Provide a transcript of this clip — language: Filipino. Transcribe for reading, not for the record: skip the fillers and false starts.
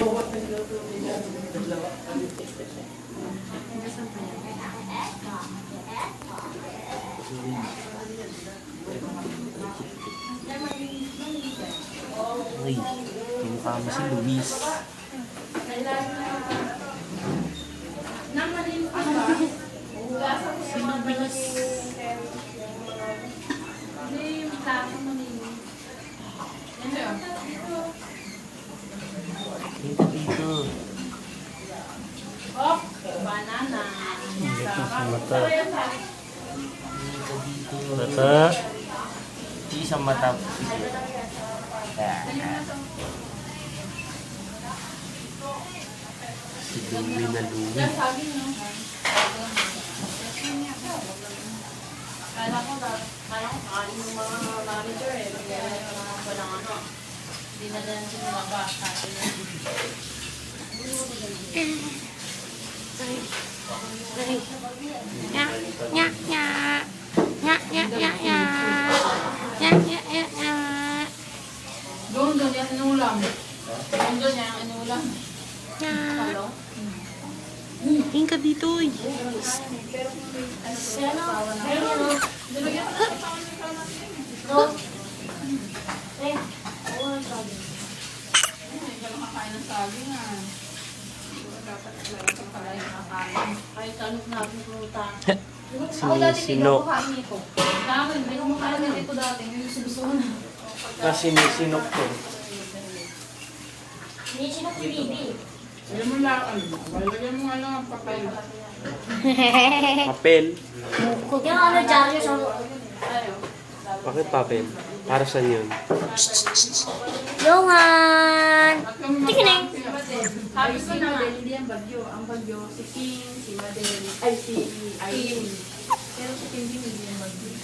Uy, mukha mo si Luis. Si Luis. Dito, dito. Banana. Dito sa mata. Dito, dito. Mata. Di sa mata. Si Louie na Louie. Kala ko kain ng mga manager eh. Walang ano. Hindi na lang sinulabas. Doon yan inulam. Doon yan inulam. Hello? Tingin ka dito eh. Kakain ng saging ah. Dapat lang pala yung kakain. Kahit tanong natin pruta. Sinisinok. Dami, hindi ko makain na ito dati. Ngayon gusto ko na. Sinisinok ko. Sinisinok si Bibi. Lagyan mo lang, lagyan mo ano, papel. Papel. Yung ano dyan, yung sa... Bakit papel? Para saan yun? Johan! Tikining! Sabi ko na, hindi ang bagyo. Ang bagyo, si King, si Madel, ay si Irene. Pero si King hindi ang bagyo.